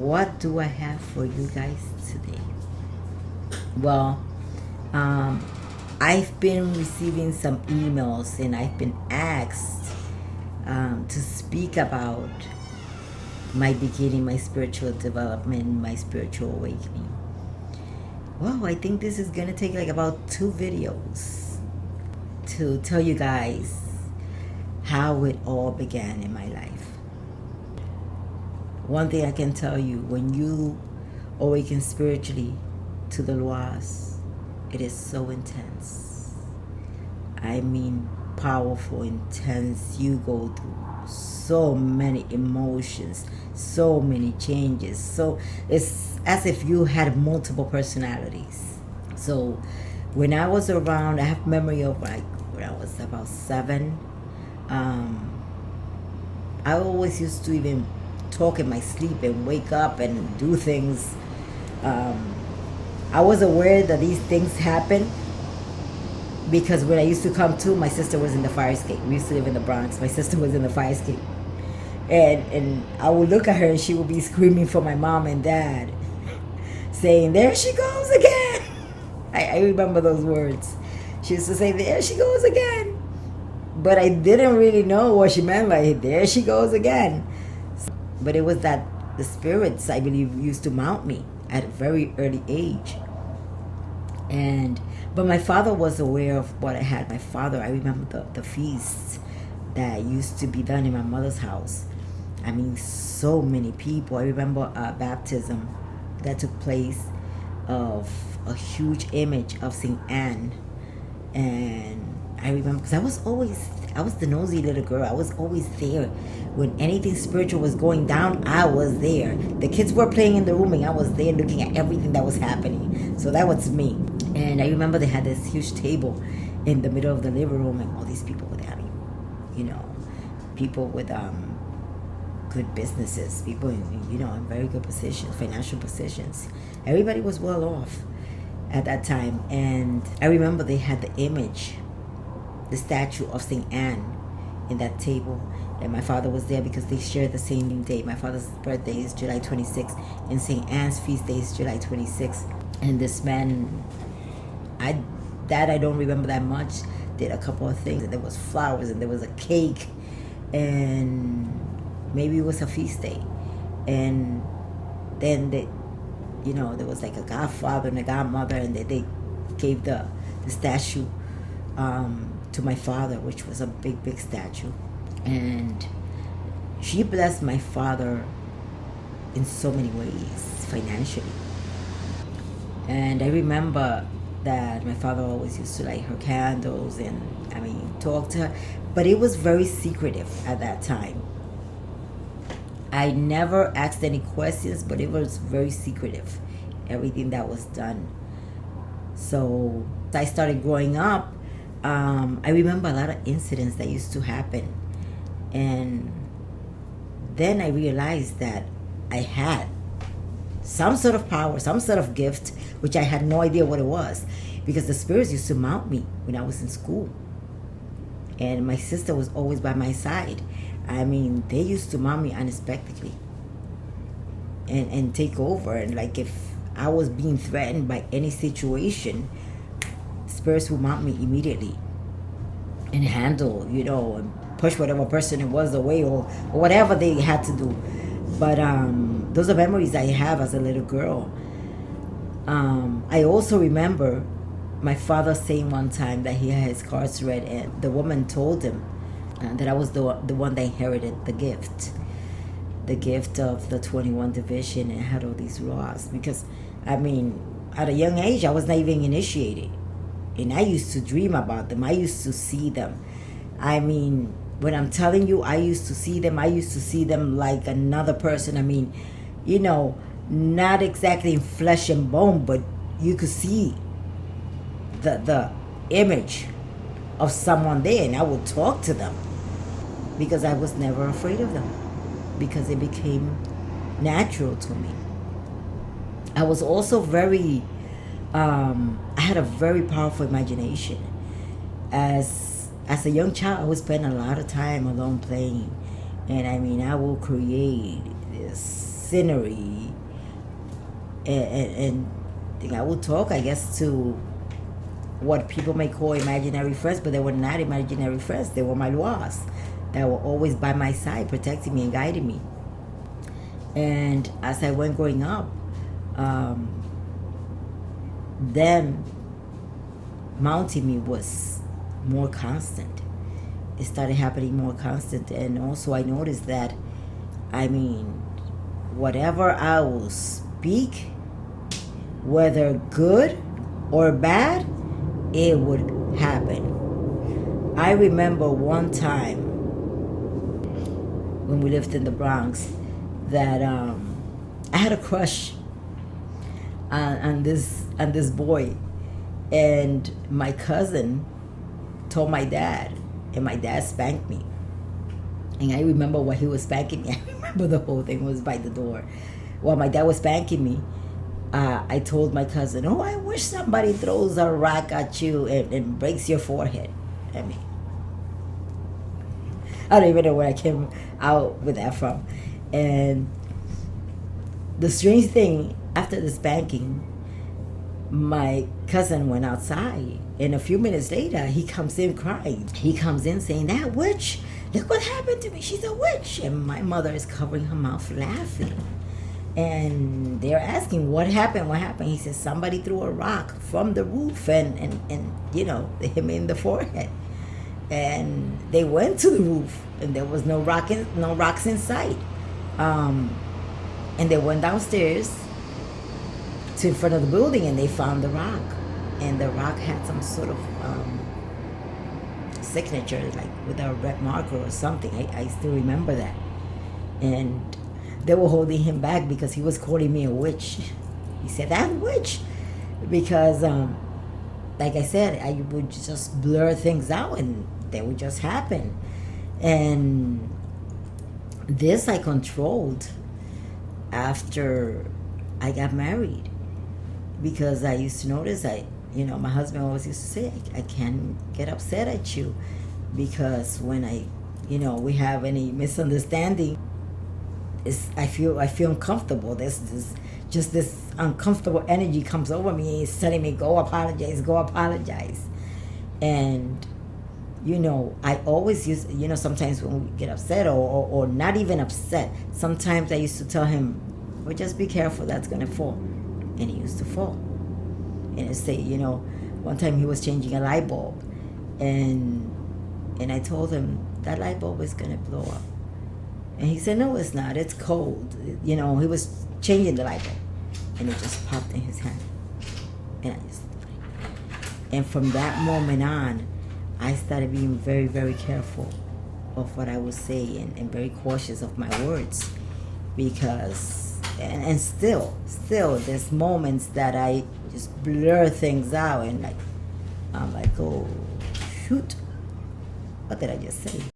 what do I have for you guys today? Well, I've been receiving some emails and I've been asked to speak about my beginning, my spiritual development, my spiritual awakening. Well, I think this is gonna take like about 2 videos to tell you guys how it all began in my life. One thing I can tell you, when you awaken spiritually to the lois, it is so intense. I mean, powerful, intense. You go through so many emotions, so many changes. So it's as if you had multiple personalities. So when I was around, I have memory of like when I was about 7. I always used to even talk in my sleep and wake up and do things. I was aware that these things happen because when I used to come to, my sister was in the fire escape. We used to live in the Bronx. My sister was in the fire escape. And I would look at her and she would be screaming for my mom and dad, saying, "There she goes again." I remember those words. She used to say, "There she goes again." But I didn't really know what she meant by, "There she goes again." But it was that the spirits, I believe, used to mount me at a very early age. But my father was aware of what I had. My father, I remember the feasts that used to be done in my mother's house. I mean, so many people. I remember a baptism that took place of a huge image of St. Anne. And I remember, because I was the nosy little girl. I was always there. When anything spiritual was going down, I was there. The kids were playing in the room and I was there looking at everything that was happening. So that was me. And I remember they had this huge table in the middle of the living room and all these people were there. I mean, you know, people with good businesses, people in very good positions, financial positions. Everybody was well off at that time. And I remember they had the image, the statue of St. Anne in that table. And my father was there because they shared the same day. My father's birthday is July 26th and St. Anne's feast day is July 26th. And this man, I don't remember that much, did a couple of things. There was flowers and there was a cake and maybe it was a feast day. And then there was like a godfather and a godmother, and they gave the statue to my father, which was a big statue. And she blessed my father in so many ways, financially. And I remember that my father always used to light her candles and, talk to her. But it was very secretive at that time. I never asked any questions, but it was very secretive, everything that was done. So I started growing up. I remember a lot of incidents that used to happen. And then I realized that I had some sort of power, some sort of gift, which I had no idea what it was, because the spirits used to mount me when I was in school. And my sister was always by my side. They used to mount me unexpectedly and take over. And like if I was being threatened by any situation, spirits would mount me immediately and handle, and push whatever person it was away or whatever they had to do. But those are memories I have as a little girl. I also remember my father saying one time that he had his cards read, and the woman told him that I was the one that inherited the gift of the 21 division and had all these laws. Because, at a young age, I was not even initiated. And I used to dream about them. I used to see them. When I'm telling you, I used to see them like another person. Not exactly in flesh and bone, but you could see the image of someone there, and I would talk to them because I was never afraid of them, because it became natural to me. I was also I had a very powerful imagination. As a young child, I would spend a lot of time alone playing, and I will create this scenery and I would talk, I guess, to what people may call imaginary friends, but they were not imaginary friends. They were my loas that were always by my side, protecting me and guiding me. And as I went growing up, them mounting me was more constant. It started happening more constant. And also I noticed that, I mean, whatever I will speak, whether good or bad, it would happen. I remember one time when we lived in the Bronx that I had a crush on this boy, and my cousin told my dad, and my dad spanked me. And I remember what he was spanking me. I remember the whole thing was by the door. While my dad was spanking me, I told my cousin, "Oh, I wish somebody throws a rock at you and breaks your forehead." I mean, I don't even know where I came out with that from. And the strange thing, after the spanking, my cousin went outside, and a few minutes later, he comes in crying. He comes in saying, "That witch, look what happened to me. She's a witch." And my mother is covering her mouth laughing. And they're asking, what happened? What happened? He says, somebody threw a rock from the roof and you know, hit him in the forehead. And they went to the roof, and there was no rocks in sight. And they went downstairs to in front of the building, and they found the rock. And the rock had some sort of signature, like with a red marker or something. I still remember that. And they were holding him back because he was calling me a witch. He said, "That witch," because like I said, I would just blur things out and they would just happen. And this I controlled after I got married, because I used to notice, my husband always used to say, I can't get upset at you, because when we have any misunderstanding, I feel uncomfortable. There's this uncomfortable energy comes over me. It's telling me, go apologize. And I always use, sometimes when we get upset or not even upset, sometimes I used to tell him, well, just be careful, that's gonna fall. And he used to fall. And I say, one time he was changing a light bulb, and I told him, that light bulb is gonna blow up. And he said, no, it's not. It's cold. He was changing the light bulb, and it just popped in his hand. And from that moment on, I started being very, very careful of what I would say, and very cautious of my words, because, and still, there's moments that I just blur things out, and I'm like, oh, shoot, what did I just say?